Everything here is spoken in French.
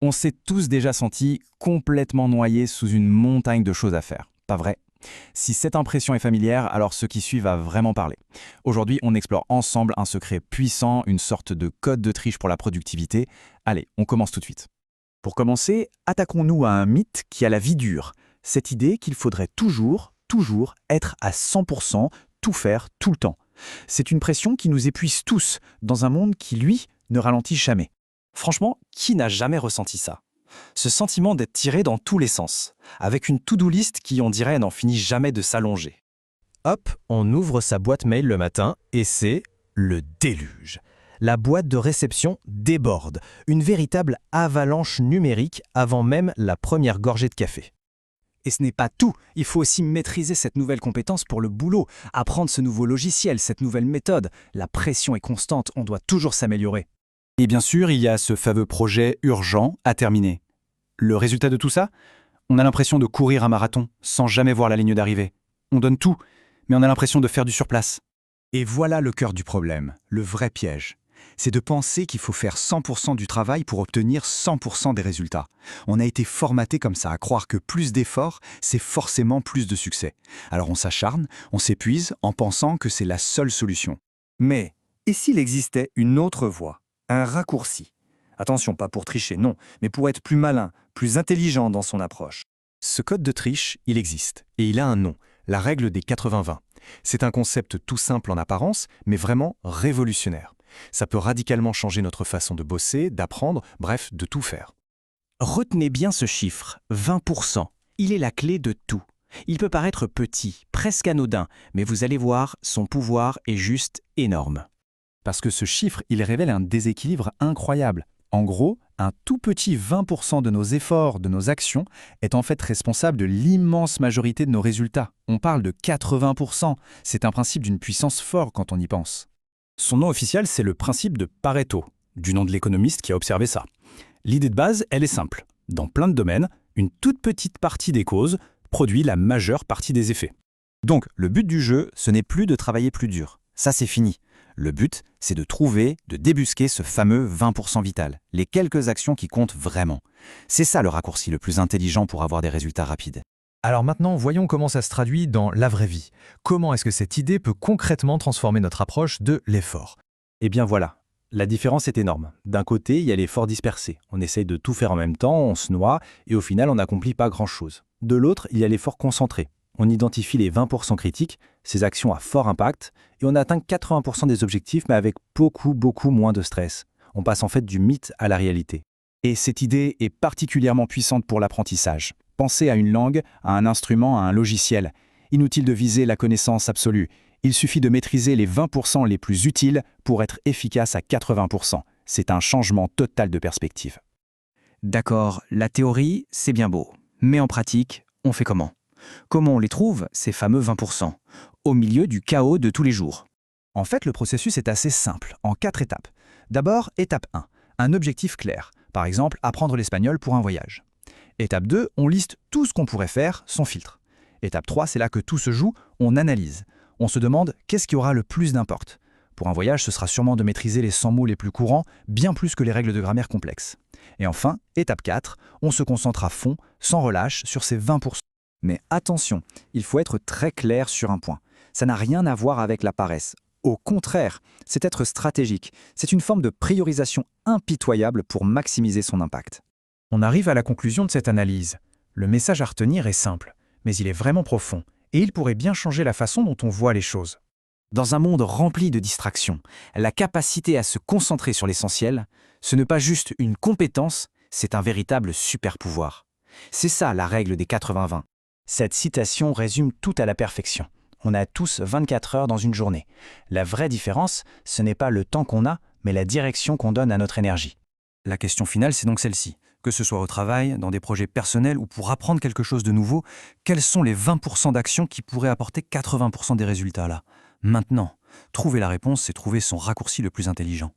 On s'est tous déjà sentis complètement noyés sous une montagne de choses à faire. Pas vrai? Si cette impression est familière, alors ce qui suit va vraiment parler. Aujourd'hui, on explore ensemble un secret puissant, une sorte de code de triche pour la productivité. Allez, on commence tout de suite. Pour commencer, attaquons-nous à un mythe qui a la vie dure. Cette idée qu'il faudrait toujours être à 100%, tout faire tout le temps. C'est une pression qui nous épuise tous, dans un monde qui, lui, ne ralentit jamais. Franchement, qui n'a jamais ressenti ça? Ce sentiment d'être tiré dans tous les sens, avec une to-do list qui, on dirait, n'en finit jamais de s'allonger. Hop, on ouvre sa boîte mail le matin et c'est le déluge. La boîte de réception déborde, une véritable avalanche numérique avant même la première gorgée de café. Et ce n'est pas tout, il faut aussi maîtriser cette nouvelle compétence pour le boulot, apprendre ce nouveau logiciel, cette nouvelle méthode. La pression est constante, on doit toujours s'améliorer. Et bien sûr, il y a ce fameux projet urgent à terminer. Le résultat de tout ça? On a l'impression de courir un marathon sans jamais voir la ligne d'arrivée. On donne tout, mais on a l'impression de faire du surplace. Et voilà le cœur du problème, le vrai piège. C'est de penser qu'il faut faire 100% du travail pour obtenir 100% des résultats. On a été formaté comme ça à croire que plus d'efforts, c'est forcément plus de succès. Alors on s'acharne, on s'épuise en pensant que c'est la seule solution. Mais, et s'il existait une autre voie, un raccourci? Attention, pas pour tricher, non, mais pour être plus malin, plus intelligent dans son approche. Ce code de triche, il existe, et il a un nom, la règle des 80-20. C'est un concept tout simple en apparence, mais vraiment révolutionnaire. Ça peut radicalement changer notre façon de bosser, d'apprendre, bref, de tout faire. Retenez bien ce chiffre, 20%. Il est la clé de tout. Il peut paraître petit, presque anodin, mais vous allez voir, son pouvoir est juste énorme. Parce que ce chiffre, il révèle un déséquilibre incroyable. En gros, un tout petit 20% de nos efforts, de nos actions, est en fait responsable de l'immense majorité de nos résultats. On parle de 80%. C'est un principe d'une puissance forte quand on y pense. Son nom officiel, c'est le principe de Pareto, du nom de l'économiste qui a observé ça. L'idée de base, elle est simple. Dans plein de domaines, une toute petite partie des causes produit la majeure partie des effets. Donc, le but du jeu, ce n'est plus de travailler plus dur. Ça, c'est fini. Le but, c'est de trouver, de débusquer ce fameux 20% vital, les quelques actions qui comptent vraiment. C'est ça le raccourci le plus intelligent pour avoir des résultats rapides. Alors maintenant, voyons comment ça se traduit dans la vraie vie. Comment est-ce que cette idée peut concrètement transformer notre approche de l'effort? Eh bien voilà, la différence est énorme. D'un côté, il y a l'effort dispersé. On essaye de tout faire en même temps, on se noie, et au final, on n'accomplit pas grand-chose. De l'autre, il y a l'effort concentré. On identifie les 20% critiques, ces actions à fort impact, et on atteint 80% des objectifs, mais avec beaucoup moins de stress. On passe en fait du mythe à la réalité. Et cette idée est particulièrement puissante pour l'apprentissage. Pensez à une langue, à un instrument, à un logiciel. Inutile de viser la connaissance absolue. Il suffit de maîtriser les 20% les plus utiles pour être efficace à 80%. C'est un changement total de perspective. D'accord, la théorie, c'est bien beau. Mais en pratique, on fait comment? Comment on les trouve, ces fameux 20%, au milieu du chaos de tous les jours? En fait, le processus est assez simple, en 4 étapes. D'abord, étape 1, un objectif clair. Par exemple, apprendre l'espagnol pour un voyage. Étape 2, on liste tout ce qu'on pourrait faire sans filtre. Étape 3, c'est là que tout se joue, on analyse. On se demande qu'est-ce qui aura le plus d'impact. Pour un voyage, ce sera sûrement de maîtriser les 100 mots les plus courants, bien plus que les règles de grammaire complexes. Et enfin, étape 4, on se concentre à fond, sans relâche, sur ces 20%. Mais attention, il faut être très clair sur un point. Ça n'a rien à voir avec la paresse. Au contraire, c'est être stratégique. C'est une forme de priorisation impitoyable pour maximiser son impact. On arrive à la conclusion de cette analyse. Le message à retenir est simple, mais il est vraiment profond, et il pourrait bien changer la façon dont on voit les choses. Dans un monde rempli de distractions, la capacité à se concentrer sur l'essentiel, ce n'est pas juste une compétence, c'est un véritable super-pouvoir. C'est ça la règle des 80-20. Cette citation résume tout à la perfection. On a tous 24 heures dans une journée. La vraie différence, ce n'est pas le temps qu'on a, mais la direction qu'on donne à notre énergie. La question finale, c'est donc celle-ci. Que ce soit au travail, dans des projets personnels ou pour apprendre quelque chose de nouveau, quels sont les 20% d'actions qui pourraient apporter 80% des résultats là? Maintenant, trouver la réponse, c'est trouver son raccourci le plus intelligent.